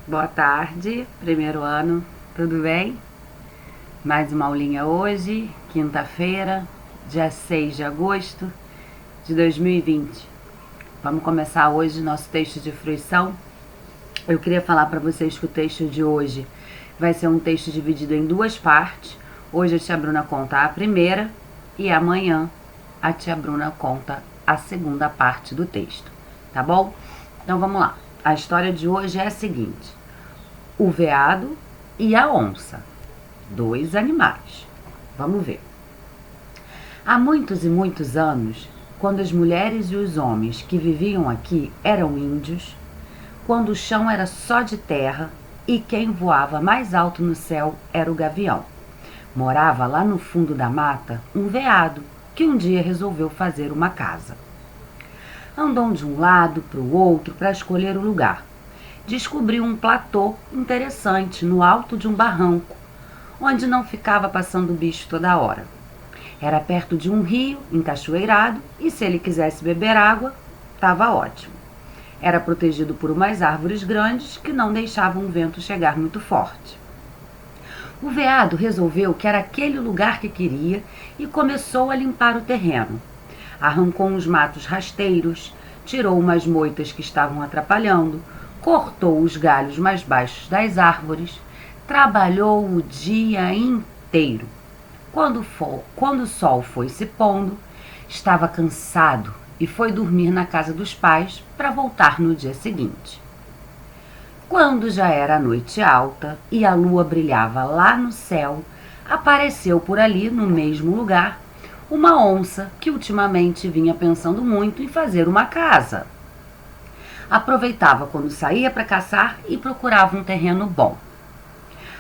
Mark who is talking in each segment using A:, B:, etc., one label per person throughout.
A: Boa tarde, primeiro ano, tudo bem? Mais uma aulinha hoje, quinta-feira, dia 6 de agosto de 2020. Vamos começar hoje nosso texto de fruição. Eu queria falar para vocês que o texto de hoje vai ser um texto dividido em duas partes. Hoje a tia Bruna conta a primeira e amanhã a tia Bruna conta a segunda parte do texto, tá bom? Então vamos lá. A história de hoje é a seguinte: o veado e a onça, dois animais. Vamos ver. Há muitos e muitos anos, quando as mulheres e os homens que viviam aqui eram índios, quando o chão era só de terra e quem voava mais alto no céu era o gavião, morava lá no fundo da mata um veado que um dia resolveu fazer uma casa. Andou de um lado para o outro para escolher o lugar. Descobriu um platô interessante no alto de um barranco, onde não ficava passando bicho toda hora. Era perto de um rio encachoeirado e, se ele quisesse beber água, estava ótimo. Era protegido por umas árvores grandes que não deixavam o vento chegar muito forte. O veado resolveu que era aquele lugar que queria e começou a limpar o terreno. Arrancou uns matos rasteiros, tirou umas moitas que estavam atrapalhando, cortou os galhos mais baixos das árvores, trabalhou o dia inteiro. Quando o sol foi se pondo, estava cansado e foi dormir na casa dos pais para voltar no dia seguinte. Quando já era noite alta e a lua brilhava lá no céu, apareceu por ali, no mesmo lugar, uma onça que ultimamente vinha pensando muito em fazer uma casa. Aproveitava quando saía para caçar e procurava um terreno bom.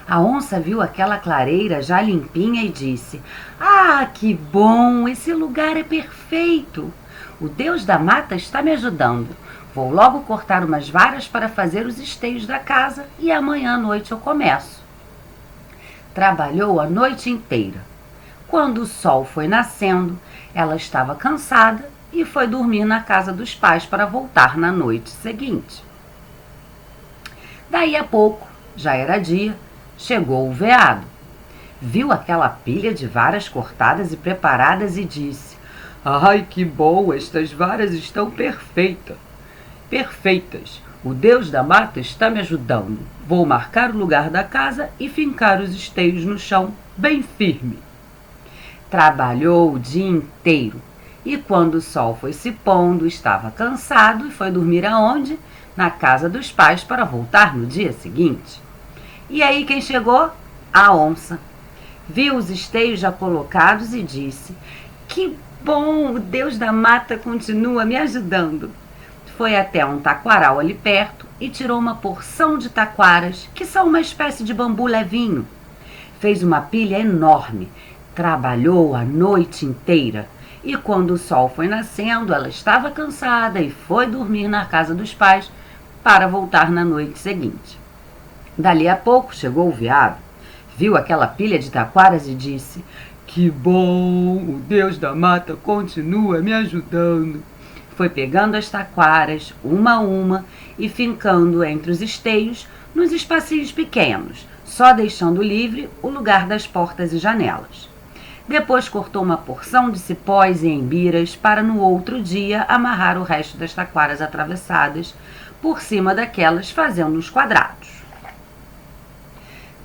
A: A onça viu aquela clareira já limpinha e disse: "Ah, que bom! Esse lugar é perfeito! O Deus da mata está me ajudando. Vou logo cortar umas varas para fazer os esteios da casa e amanhã à noite eu começo." Trabalhou a noite inteira. Quando o sol foi nascendo, ela estava cansada e foi dormir na casa dos pais para voltar na noite seguinte. Daí a pouco, já era dia, chegou o veado. Viu aquela pilha de varas cortadas e preparadas e disse: "Ai, que bom! Estas varas estão perfeitas. O Deus da mata está me ajudando. Vou marcar o lugar da casa e fincar os esteios no chão bem firme." Trabalhou o dia inteiro e, quando o sol foi se pondo, estava cansado e foi dormir aonde? Na casa dos pais para voltar no dia seguinte. E aí quem chegou? A onça. Viu os esteios já colocados e disse: "Que bom, o Deus da mata continua me ajudando." Foi até um taquaral ali perto e tirou uma porção de taquaras, que são uma espécie de bambu levinho. Fez uma pilha enorme, trabalhou a noite inteira e, quando o sol foi nascendo, ela estava cansada e foi dormir na casa dos pais para voltar na noite seguinte. Dali a pouco chegou o veado, viu aquela pilha de taquaras e disse: "Que bom, o Deus da mata continua me ajudando." Foi pegando as taquaras, uma a uma, e fincando entre os esteios, nos espacinhos pequenos, só deixando livre o lugar das portas e janelas. Depois cortou uma porção de cipós e embiras para no outro dia amarrar o resto das taquaras atravessadas por cima daquelas, fazendo os quadrados.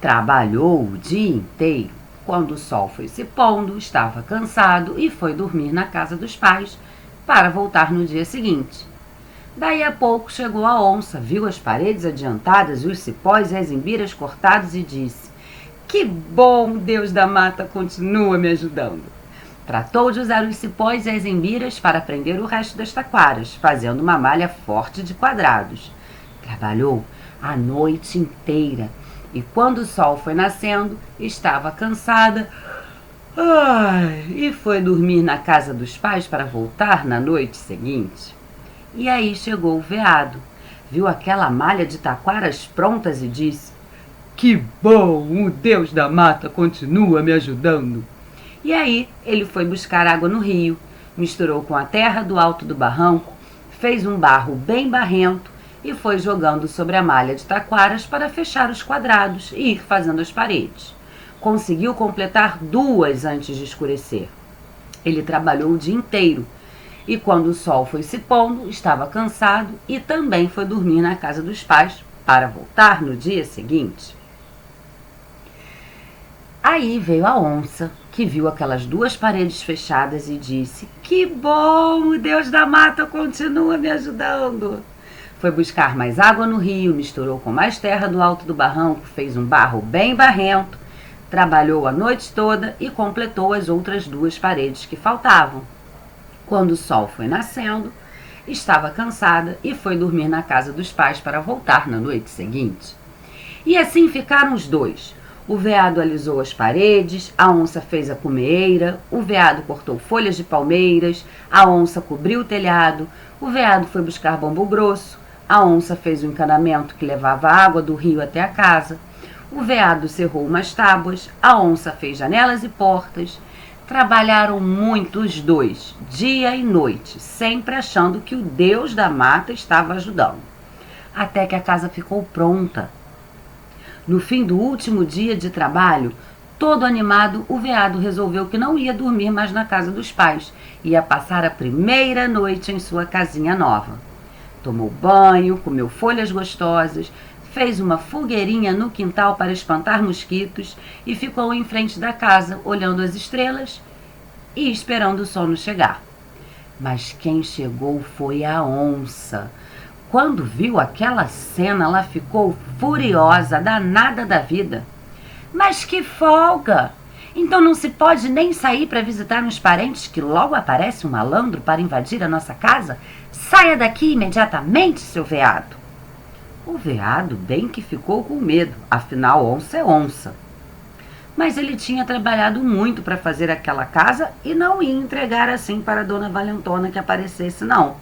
A: Trabalhou o dia inteiro. Quando o sol foi se pondo, estava cansado e foi dormir na casa dos pais para voltar no dia seguinte. Daí a pouco chegou a onça, viu as paredes adiantadas, os cipós e as embiras cortados e disse: "Que bom, Deus da mata continua me ajudando." Tratou de usar os cipós e as embiras para prender o resto das taquaras, fazendo uma malha forte de quadrados. Trabalhou a noite inteira e, quando o sol foi nascendo, estava cansada e foi dormir na casa dos pais para voltar na noite seguinte. E aí chegou o veado, viu aquela malha de taquaras prontas e disse: "Que bom, o Deus da mata continua me ajudando." E aí ele foi buscar água no rio, misturou com a terra do alto do barranco, fez um barro bem barrento e foi jogando sobre a malha de taquaras para fechar os quadrados e ir fazendo as paredes. Conseguiu completar 2 antes de escurecer. Ele trabalhou o dia inteiro e, quando o sol foi se pondo, estava cansado e também foi dormir na casa dos pais para voltar no dia seguinte. Aí veio a onça, que viu aquelas 2 paredes fechadas e disse: "Que bom, o Deus da mata continua me ajudando." Foi buscar mais água no rio, misturou com mais terra do alto do barranco, fez um barro bem barrento, trabalhou a noite toda e completou as outras 2 paredes que faltavam. Quando o sol foi nascendo, estava cansada e foi dormir na casa dos pais para voltar na noite seguinte. E assim ficaram os 2. O veado alisou as paredes, a onça fez a cumeeira, o veado cortou folhas de palmeiras, a onça cobriu o telhado, o veado foi buscar bambu grosso, a onça fez o encanamento que levava água do rio até a casa, o veado cerrou umas tábuas, a onça fez janelas e portas. Trabalharam muito os 2, dia e noite, sempre achando que o Deus da mata estava ajudando. Até que a casa ficou pronta. No fim do último dia de trabalho, todo animado, o veado resolveu que não ia dormir mais na casa dos pais, ia passar a primeira noite em sua casinha nova. Tomou banho, comeu folhas gostosas, fez uma fogueirinha no quintal para espantar mosquitos e ficou em frente da casa, olhando as estrelas e esperando o sono chegar. Mas quem chegou foi a onça. Quando viu aquela cena, ela ficou furiosa, danada da vida. "Mas que folga! Então não se pode nem sair para visitar uns parentes que logo aparece um malandro para invadir a nossa casa? Saia daqui imediatamente, seu veado!" O veado bem que ficou com medo, afinal onça é onça. Mas ele tinha trabalhado muito para fazer aquela casa e não ia entregar assim para a dona Valentona que aparecesse, não.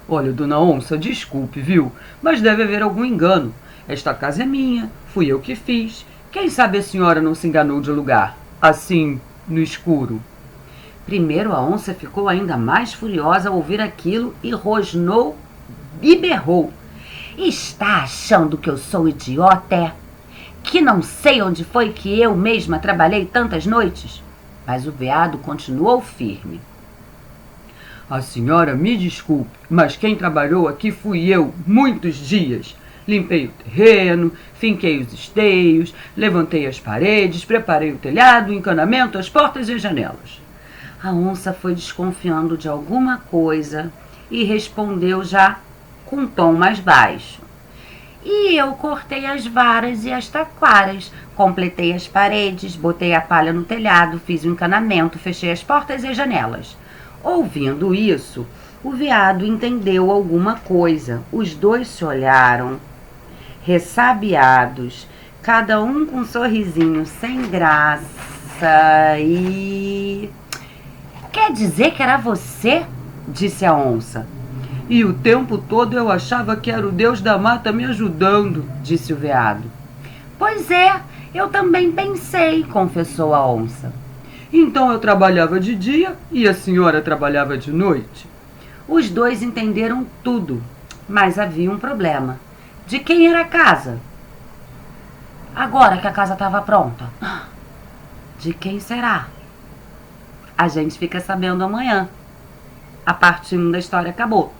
A: "Olha, dona onça, desculpe, viu? Mas deve haver algum engano. Esta casa é minha, fui eu que fiz. Quem sabe a senhora não se enganou de lugar, assim, no escuro?" Primeiro a onça ficou ainda mais furiosa ao ouvir aquilo e rosnou e berrou: "Está achando que eu sou idiota, é? Que não sei onde foi que eu mesma trabalhei tantas noites?" Mas o veado continuou firme. "A senhora me desculpe, mas quem trabalhou aqui fui eu, muitos dias. Limpei o terreno, finquei os esteios, levantei as paredes, preparei o telhado, o encanamento, as portas e as janelas." A onça foi desconfiando de alguma coisa e respondeu já com um tom mais baixo: "E eu cortei as varas e as taquaras, completei as paredes, botei a palha no telhado, fiz o encanamento, fechei as portas e as janelas." Ouvindo isso, o veado entendeu alguma coisa. Os 2 se olharam, ressabiados, cada um com um sorrisinho sem graça e... "Quer dizer que era você?" disse a onça. "E o tempo todo eu achava que era o Deus da mata me ajudando", disse o veado. "Pois é, eu também pensei", confessou a onça. "Então eu trabalhava de dia e a senhora trabalhava de noite?" Os 2 entenderam tudo, mas havia um problema. De quem era a casa? Agora que a casa estava pronta, de quem será? A gente fica sabendo amanhã. A parte 1 da história acabou.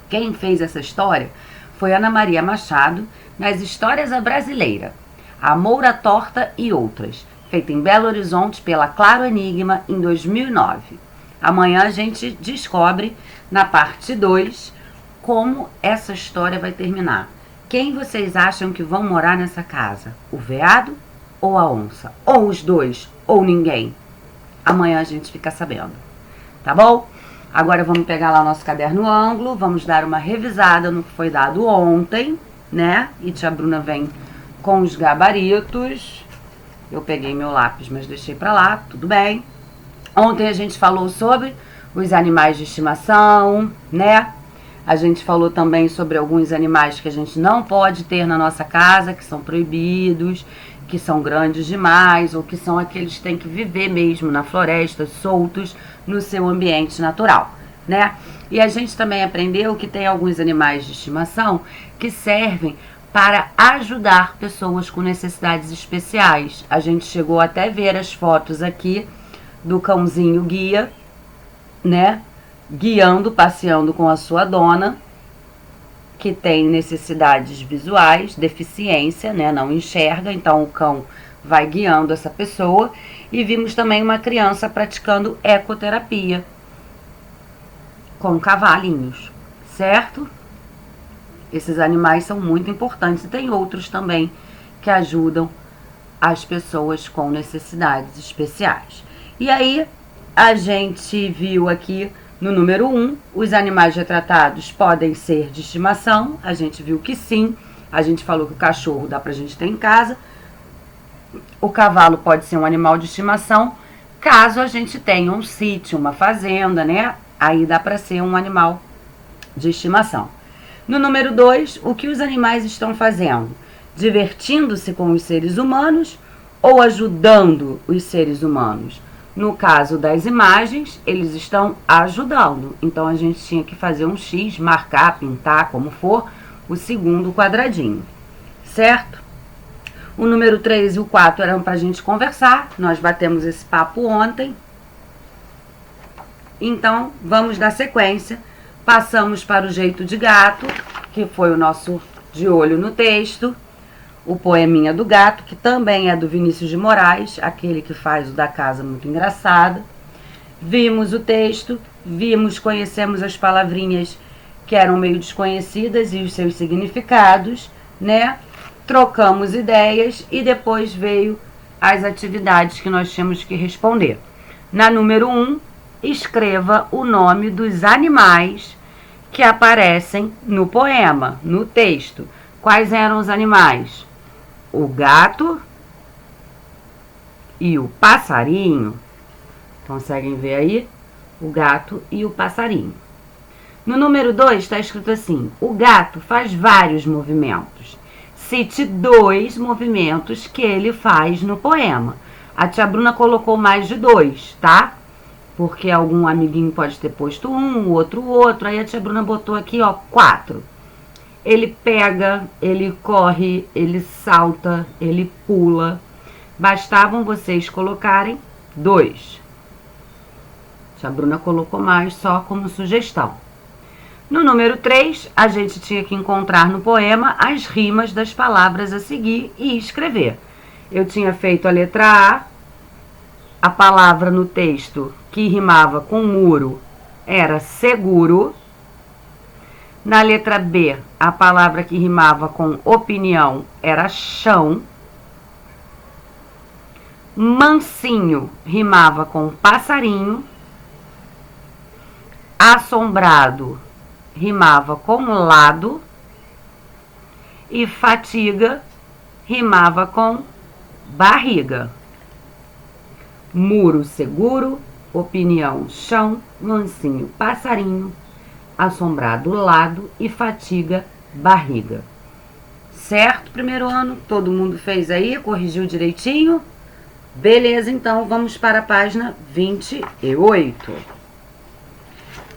A: Quem fez essa história foi Ana Maria Machado, nas Histórias à Brasileira, A Moura Torta e Outras, feita em Belo Horizonte pela Claro Enigma em 2009. Amanhã a gente descobre, na parte 2, como essa história vai terminar. Quem vocês acham que vão morar nessa casa? O veado ou a onça? Ou os 2? Ou ninguém? Amanhã a gente fica sabendo. Tá bom? Agora vamos pegar lá o nosso caderno ângulo, vamos dar uma revisada no que foi dado ontem, né? E tia Bruna vem com os gabaritos. Eu peguei meu lápis, mas deixei pra lá, tudo bem. Ontem a gente falou sobre os animais de estimação, né? A gente falou também sobre alguns animais que a gente não pode ter na nossa casa, que são proibidos, que são grandes demais, ou que são aqueles que têm que viver mesmo na floresta, soltos, no seu ambiente natural. né? E a gente também aprendeu que tem alguns animais de estimação que servem para ajudar pessoas com necessidades especiais. A gente chegou até a ver as fotos aqui do cãozinho guia, né? Guiando, passeando com a sua dona, que tem necessidades visuais, deficiência, né? Não enxerga, então o cão vai guiando essa pessoa. E vimos também uma criança praticando ecoterapia com cavalinhos, certo? Esses animais são muito importantes e tem outros também que ajudam as pessoas com necessidades especiais. E aí, a gente viu aqui no número 1, os animais retratados podem ser de estimação. A gente viu que sim. A gente falou que o cachorro dá pra gente ter em casa. O cavalo pode ser um animal de estimação, caso a gente tenha um sítio, uma fazenda, né? Aí dá pra ser um animal de estimação. No número 2, o que os animais estão fazendo? Divertindo-se com os seres humanos ou ajudando os seres humanos? No caso das imagens, eles estão ajudando. Então, a gente tinha que fazer um X, marcar, pintar, como for, o segundo quadradinho, certo? O número 3 e o 4 eram para a gente conversar. Nós batemos esse papo ontem. Então, vamos dar sequência. Passamos para o jeito de gato, que foi o nosso de olho no texto. O poeminha do gato, que também é do Vinícius de Moraes, aquele que faz o da casa muito engraçada. Vimos o texto, conhecemos as palavrinhas que eram meio desconhecidas e os seus significados, né? Trocamos ideias e depois veio as atividades que nós tínhamos que responder. Na número 1, escreva o nome dos animais que aparecem no poema, no texto. Quais eram os animais? O gato e o passarinho. Conseguem ver aí? O gato e o passarinho. No número 2 está escrito assim: o gato faz vários movimentos. Cite 2 movimentos que ele faz no poema. A tia Bruna colocou mais de 2, tá? Porque algum amiguinho pode ter posto um, o outro. Aí a tia Bruna botou aqui, ó, 4. Ele pega, ele corre, ele salta, ele pula. Bastavam vocês colocarem 2. A tia Bruna colocou mais só como sugestão. No número 3, a gente tinha que encontrar no poema as rimas das palavras a seguir e escrever. Eu tinha feito a letra A palavra no texto que rimava com muro era seguro. Na letra B, a palavra que rimava com opinião era chão. Mansinho rimava com passarinho. Assombrado rimava com lado. E fatiga rimava com barriga. Muro seguro, opinião chão, mansinho passarinho, assombrado lado e fatiga barriga. Certo, primeiro ano? Todo mundo fez aí? Corrigiu direitinho? Beleza, então vamos para a página 28.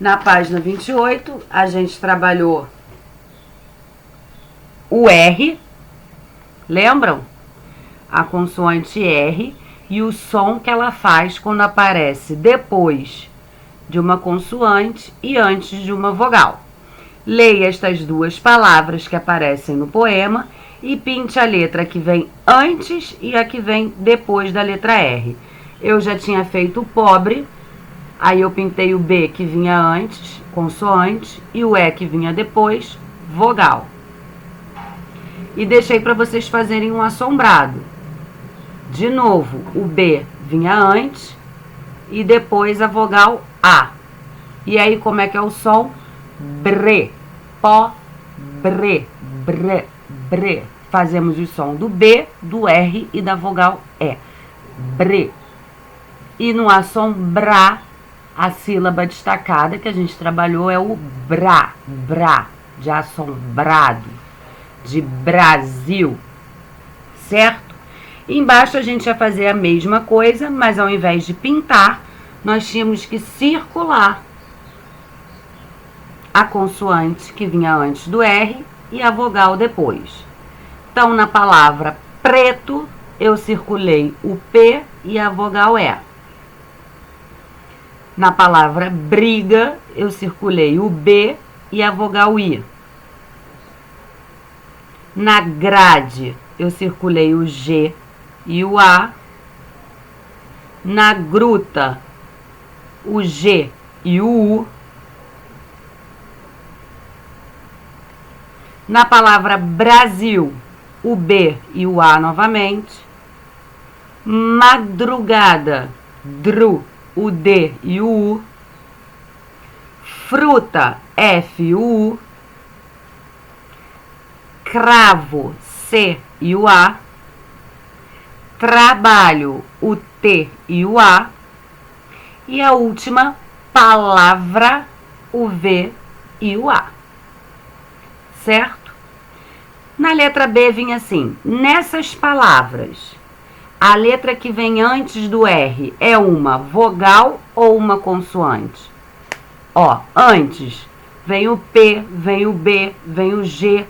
A: Na página 28, a gente trabalhou o R, lembram? A consoante R e o som que ela faz quando aparece depois de uma consoante e antes de uma vogal. Leia estas 2 palavras que aparecem no poema e pinte a letra que vem antes e a que vem depois da letra R. Eu já tinha feito o pobre, aí eu pintei o B que vinha antes, consoante, e o E que vinha depois, vogal. E deixei para vocês fazerem um assombrado. De novo, o B vinha antes e depois a vogal A. E aí, como é que é o som? Bre, pó, bre, bre, bre. Fazemos o som do B, do R e da vogal E. Bre. E no assombrar, a sílaba destacada que a gente trabalhou é o brá, brá, de assombrado, de Brasil, certo? Embaixo a gente ia fazer a mesma coisa, mas ao invés de pintar, nós tínhamos que circular a consoante que vinha antes do R e a vogal depois. Então, na palavra preto, eu circulei o P e a vogal E. Na palavra briga, eu circulei o B e a vogal I. Na grade, eu circulei o G e o A. Na gruta, o G e o U. Na palavra Brasil, o B e o A novamente. Madrugada, DRU, o D e o U. Fruta, F e o U. Cravo, C e o A. Trabalho, o T e o A. E a última palavra, o V e o A. Certo? Na letra B vinha assim: nessas palavras, a letra que vem antes do R é uma vogal ou uma consoante? Ó, antes vem o P, vem o B, vem o G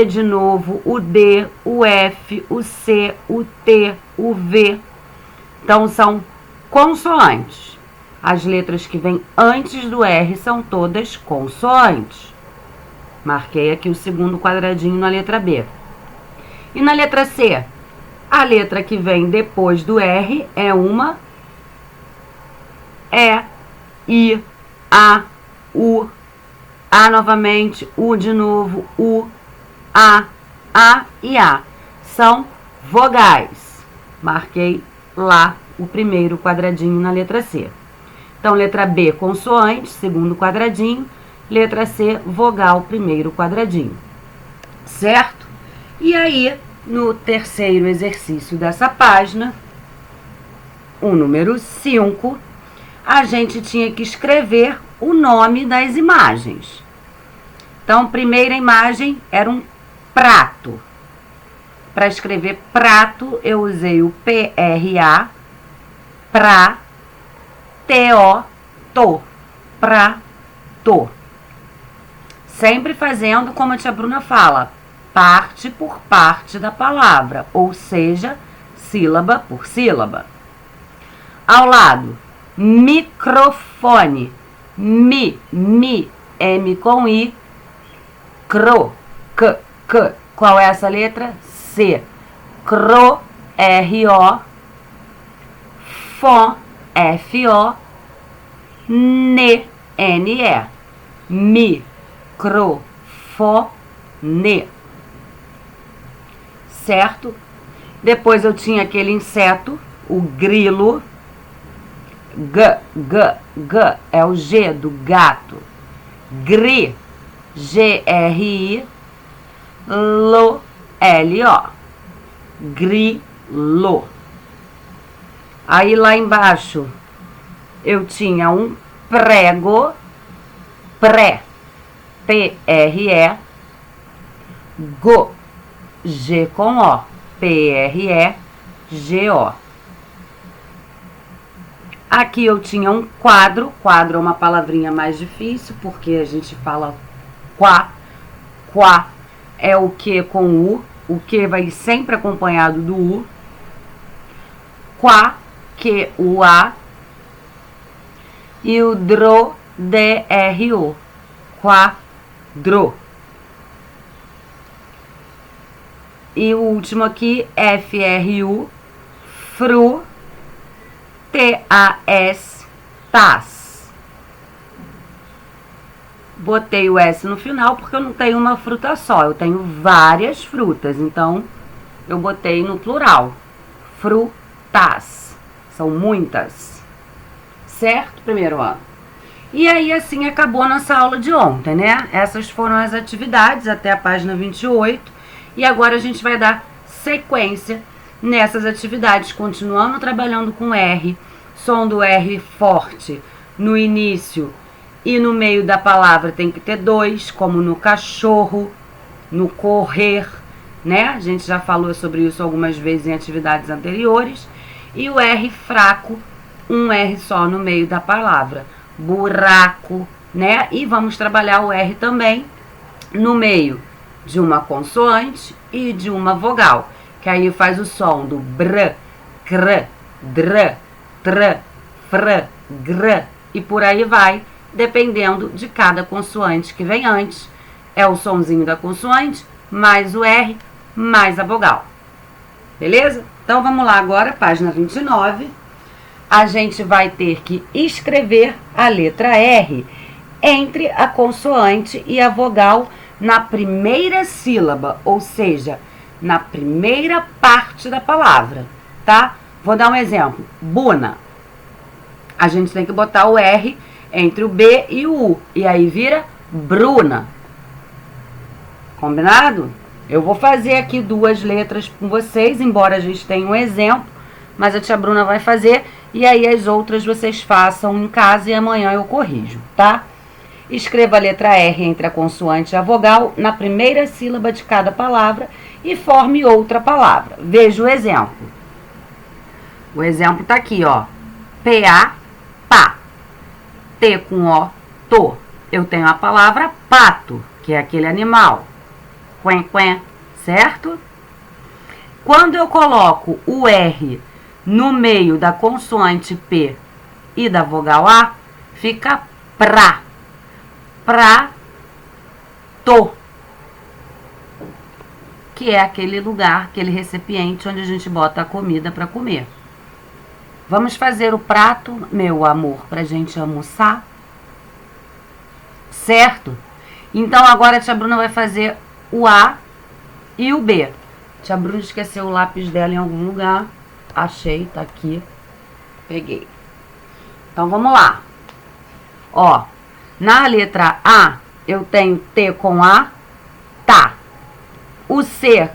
A: de novo, o D, o F, o C, o T, o V. Então, são consoantes. As letras que vêm antes do R são todas consoantes. Marquei aqui o segundo quadradinho na letra B. E na letra C, a letra que vem depois do R é uma E, I, A, U. A novamente, U de novo, U, A e A. São vogais. Marquei lá o primeiro quadradinho na letra C. Então, letra B, consoante, segundo quadradinho. Letra C, vogal, primeiro quadradinho. Certo? E aí, no terceiro exercício dessa página, o número 5, a gente tinha que escrever o nome das imagens. Então, primeira imagem era um prato. Para escrever prato, eu usei o PRA, pra, TO, to, prato. Sempre fazendo como a tia Bruna fala, parte por parte da palavra, ou seja, sílaba por sílaba. Ao lado, microfone, M com I, cro, c. Qual é essa letra? C. Cro, R-O, fon, F-O, ne, N-E. Microfone. Certo? Depois eu tinha aquele inseto, o grilo. G é o G do gato. Gri, G-R-I, lo, L-O. Grilo. Aí lá embaixo eu tinha um prego, pré, P-R-E, go, G com O, P-R-E-G-O. Aqui eu tinha um quadro. Quadro é uma palavrinha mais difícil, porque a gente fala quá. Quá é o que com U. O que vai sempre acompanhado do U. Quá, que, U, A. E o dro, D-R-O. Quadro. E o último aqui, F-R-U, fru, T-A-S, tas. Botei o S no final porque eu não tenho uma fruta só, eu tenho várias frutas, então eu botei no plural. Frutas. São muitas. Certo? Primeiro ano. E aí, assim, acabou nossa aula de ontem, né? Essas foram as atividades até a página 28. E agora a gente vai dar sequência nessas atividades, continuando trabalhando com R, som do R forte no início e no meio da palavra tem que ter 2, como no cachorro, no correr, né? A gente já falou sobre isso algumas vezes em atividades anteriores. E o R fraco, um R só no meio da palavra. Buraco, né? E vamos trabalhar o R também no meio de uma consoante e de uma vogal, que aí faz o som do br, cr, dr, tr, fr, gr e por aí vai, dependendo de cada consoante que vem antes. É o sonzinho da consoante, mais o R, mais a vogal. Beleza? Então vamos lá agora, página 29. A gente vai ter que escrever a letra R entre a consoante e a vogal na primeira sílaba, ou seja, na primeira parte da palavra, tá? Vou dar um exemplo. Buna. A gente tem que botar o R entre o B e o U, e aí vira Bruna. Combinado? Eu vou fazer aqui 2 letras com vocês, embora a gente tenha um exemplo, mas a tia Bruna vai fazer, e aí as outras vocês façam em casa e amanhã eu corrijo, tá? Escreva a letra R entre a consoante e a vogal na primeira sílaba de cada palavra e forme outra palavra. Veja o exemplo. O exemplo tá aqui, ó. P-A, pá. T com O, to. Eu tenho a palavra pato, que é aquele animal. Quen, quen, certo? Quando eu coloco o R no meio da consoante P e da vogal A, fica pra. Prato, que é aquele lugar, aquele recipiente onde a gente bota a comida para comer. Vamos fazer o prato, meu amor, pra gente almoçar? Certo? Então agora a tia Bruna vai fazer o A e o B. A tia Bruna esqueceu o lápis dela em algum lugar. Achei, tá aqui. Peguei. Então vamos lá. Ó, na letra A eu tenho T com A, tá. O C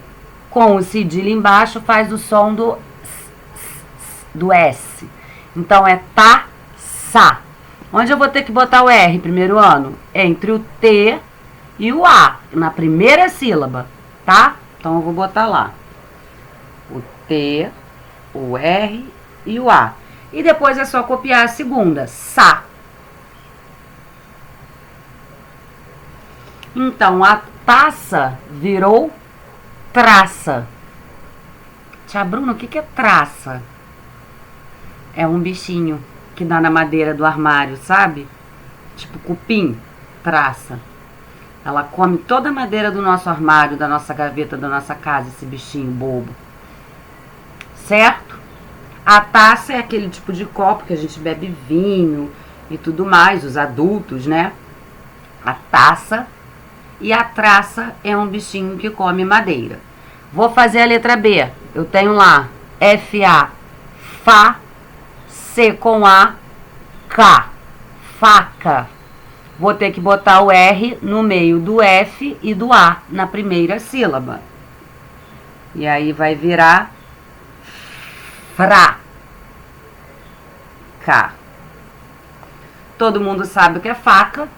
A: com o cedilha embaixo faz o som do S. Então é tá, sa. Onde eu vou ter que botar o R primeiro ano? Entre o T e o A, na primeira sílaba, tá? Então eu vou botar lá o T, o R e o A. E depois é só copiar a segunda, sa. Então a taça virou traça. Tia Bruna, o que é traça? É um bichinho que dá na madeira do armário, sabe? Tipo cupim, traça. Ela come toda a madeira do nosso armário, da nossa gaveta, da nossa casa, esse bichinho bobo. Certo? A taça é aquele tipo de copo que a gente bebe vinho e tudo mais, os adultos, né? A taça. E a traça é um bichinho que come madeira. Vou fazer a letra B. Eu tenho lá F-A, Fá, C com A, K, faca. Vou ter que botar o R no meio do F e do A, na primeira sílaba. E aí vai virar fra. K. Todo mundo sabe o que é faca.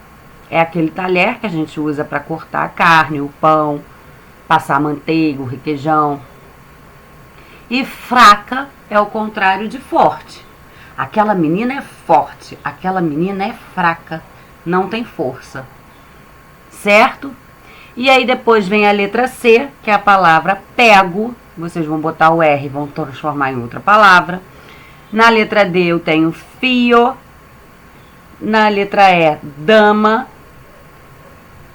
A: É aquele talher que a gente usa para cortar a carne, o pão, passar manteiga, o requeijão. E fraca é o contrário de forte. Aquela menina é forte, aquela menina é fraca, não tem força. Certo? E aí depois vem a letra C, que é a palavra pego. Vocês vão botar o R e vão transformar em outra palavra. Na letra D eu tenho fio. Na letra E, dama.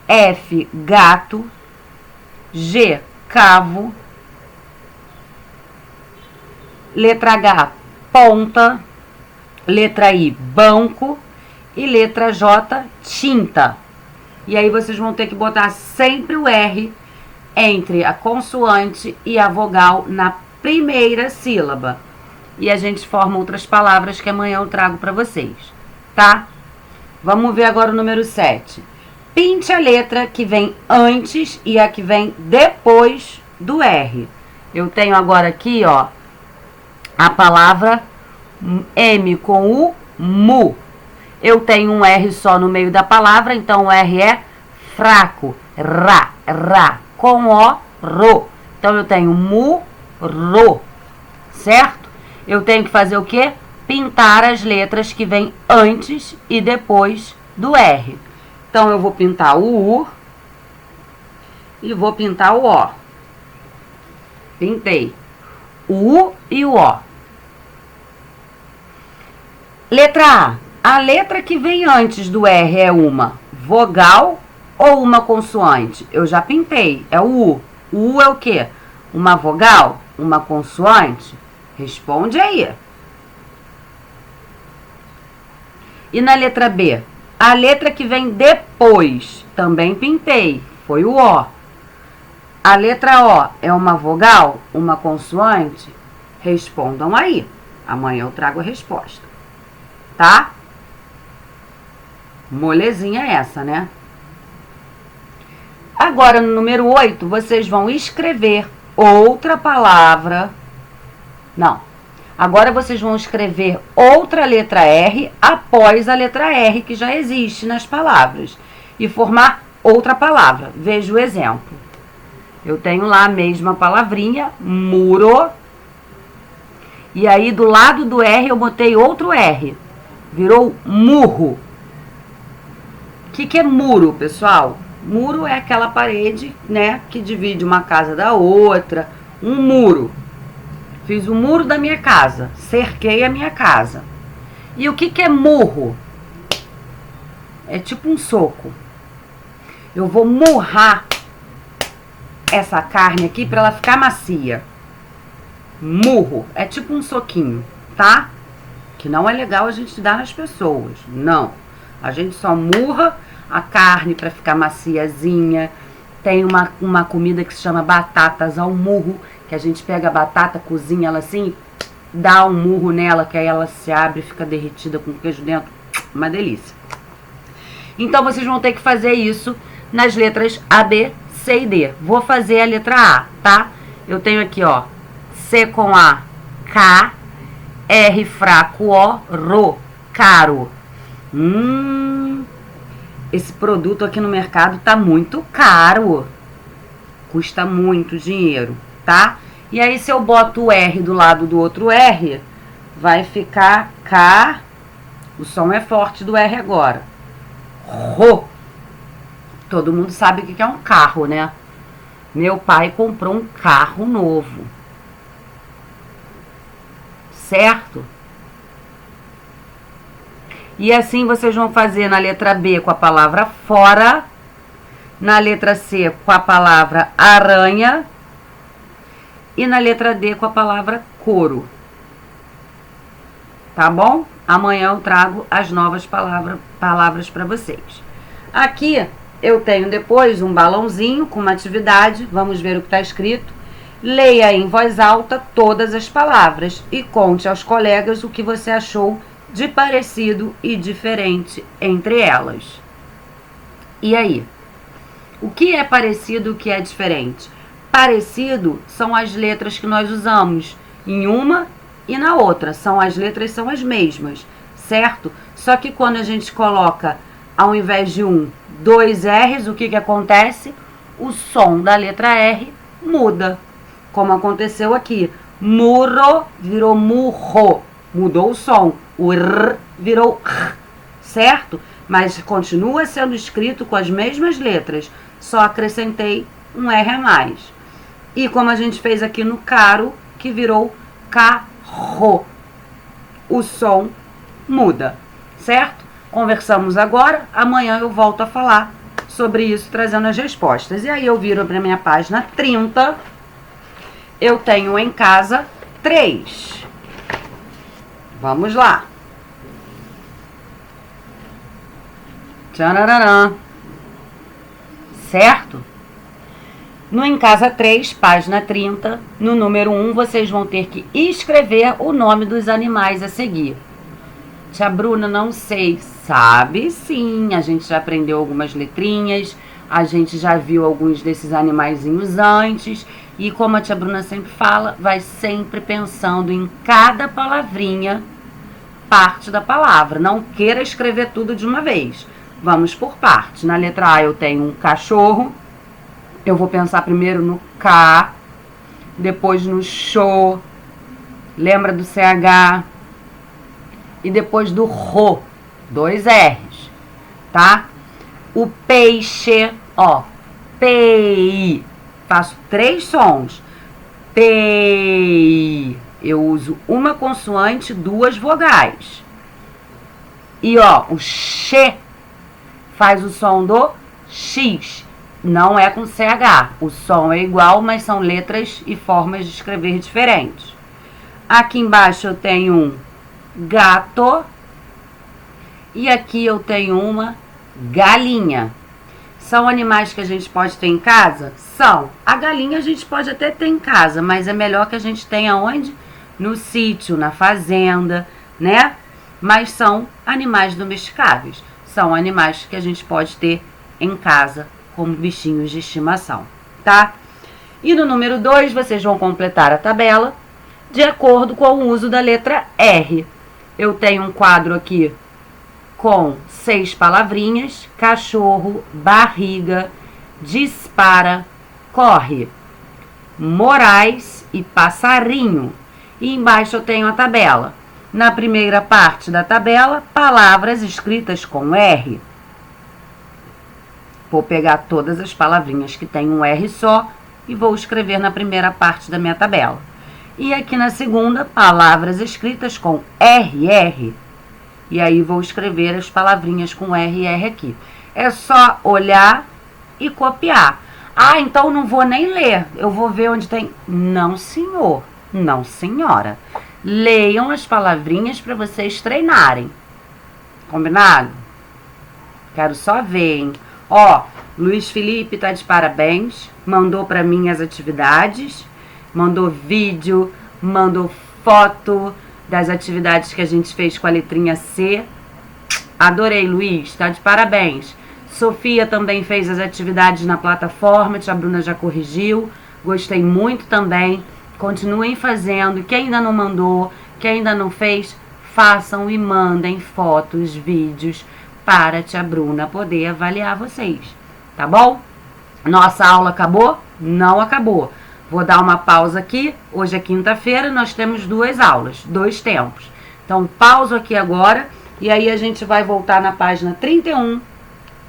A: F, gato. G, cavo. Letra H, ponta. Letra I, banco. E letra J, tinta. E aí vocês vão ter que botar sempre o R entre a consoante e a vogal na primeira sílaba. E a gente forma outras palavras que amanhã eu trago para vocês, tá? Vamos ver agora o número 7. Pinte a letra que vem antes e a que vem depois do R. Eu tenho agora aqui, ó, a palavra M com o mu. Eu tenho um R só no meio da palavra, então o R é fraco. Ra, ra, com O, ro. Então eu tenho mu, ro, certo? Eu tenho que fazer o quê? Pintar as letras que vêm antes e depois do R. Então, eu vou pintar o U e vou pintar o O. Pintei o U e o O. Letra A. A letra que vem antes do R é uma vogal ou uma consoante? Eu já pintei, é o U. O U é o quê? Uma vogal? Uma consoante? Responde aí. E na letra B? A letra que vem depois, também pintei, foi o O. A letra O é uma vogal? Uma consoante? Respondam aí. Amanhã eu trago a resposta. Tá? Molezinha essa, né? Agora, no número 8, vocês vão escrever outra palavra. Não. Agora vocês vão escrever outra letra R após a letra R que já existe nas palavras e formar outra palavra. Veja o exemplo. Eu tenho lá a mesma palavrinha, muro. E aí do lado do R eu botei outro R. Virou murro. O que é muro, pessoal? Muro é aquela parede, né, que divide uma casa da outra. Um muro. Fiz o muro da minha casa. Cerquei a minha casa. E o que é murro? É tipo um soco. Eu vou murrar essa carne aqui para ela ficar macia. Murro. É tipo um soquinho, tá? Que não é legal a gente dar nas pessoas. Não. A gente só murra a carne para ficar maciazinha. Tem uma comida que se chama batatas ao murro, que a gente pega a batata, cozinha ela assim, dá um murro nela, que aí ela se abre e fica derretida com queijo dentro. Uma delícia. Então, vocês vão ter que fazer isso nas letras A, B, C e D. Vou fazer a letra A, tá? Eu tenho aqui, ó, C com A, K, R fraco O, Ro, caro. Esse produto aqui no mercado tá muito caro. Custa muito dinheiro, tá? E aí, se eu boto o R do lado do outro R, vai ficar K. O som é forte do R agora. Ro. Todo mundo sabe o que é um carro, né? Meu pai comprou um carro novo. Certo? E assim vocês vão fazer na letra B com a palavra fora, na letra C com a palavra aranha e na letra D com a palavra couro. Tá bom? Amanhã eu trago as novas palavras para vocês. Aqui eu tenho depois um balãozinho com uma atividade. Vamos ver o que está escrito. Leia em voz alta todas as palavras e conte aos colegas o que você achou de parecido e diferente entre elas. E aí? O que é parecido e o que é diferente? Parecido são as letras que nós usamos em uma e na outra. As letras são as mesmas, certo? Só que quando a gente coloca, ao invés de dois R's, o que acontece? O som da letra R muda. Como aconteceu aqui. Murro virou murro. Mudou o som. O R virou R, certo? Mas continua sendo escrito com as mesmas letras. Só acrescentei um R a mais. E como a gente fez aqui no caro, que virou carro. O som muda, certo? Conversamos agora. Amanhã eu volto a falar sobre isso, trazendo as respostas. E aí eu viro para a minha página 30. Eu tenho em casa 3. Vamos lá. Tchararã. Certo? No Em Casa 3, página 30, no número 1, vocês vão ter que escrever o nome dos animais a seguir. Tia Bruna, não sei. Sabe sim, a gente já aprendeu algumas letrinhas, a gente já viu alguns desses animaizinhos antes. E como a tia Bruna sempre fala, vai sempre pensando em cada palavrinha, parte da palavra. Não queira escrever tudo de uma vez. Vamos por parte. Na letra A eu tenho um cachorro. Eu vou pensar primeiro no K, depois no Xô. Lembra do CH? E depois do Rô. 2 R's. tá? O peixe, ó, pei, faço 3 sons. Pei, eu uso uma consoante, 2 vogais. E ó, o che faz o som do X, não é com CH. O som é igual, mas são letras e formas de escrever diferentes. Aqui embaixo eu tenho um gato e aqui eu tenho uma galinha. São animais que a gente pode ter em casa? São. A galinha a gente pode até ter em casa, mas é melhor que a gente tenha onde? No sítio, na fazenda, né? Mas são animais domesticáveis. São animais que a gente pode ter em casa como bichinhos de estimação, tá? E no número 2, vocês vão completar a tabela de acordo com o uso da letra R. Eu tenho um quadro aqui com 6 palavrinhas: cachorro, barriga, dispara, corre, Moraes e passarinho. E embaixo eu tenho a tabela. Na primeira parte da tabela, palavras escritas com R. Vou pegar todas as palavrinhas que tem um R só e vou escrever na primeira parte da minha tabela. E aqui na segunda, palavras escritas com RR. E aí vou escrever as palavrinhas com RR aqui. É só olhar e copiar. Ah, então não vou nem ler. Eu vou ver onde tem. Não, senhor. Não, senhora. Leiam as palavrinhas para vocês treinarem. Combinado? Quero só ver, hein? Ó, Luiz Felipe tá de parabéns. Mandou para mim as atividades. Mandou vídeo. Mandou foto das atividades que a gente fez com a letrinha C. Adorei, Luiz. Tá de parabéns. Sofia também fez as atividades na plataforma. Tia Bruna já corrigiu. Gostei muito também. Continuem fazendo. Quem ainda não mandou, quem ainda não fez, façam e mandem fotos, vídeos para a tia Bruna poder avaliar vocês. Tá bom? Nossa aula acabou? Não acabou. Vou dar uma pausa aqui. Hoje é quinta-feira, nós temos 2 aulas, 2 tempos. Então, pauso aqui agora e aí a gente vai voltar na página 31,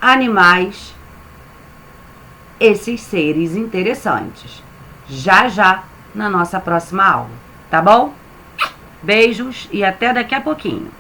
A: animais, esses seres interessantes. Já na nossa próxima aula, tá bom? Beijos e até daqui a pouquinho.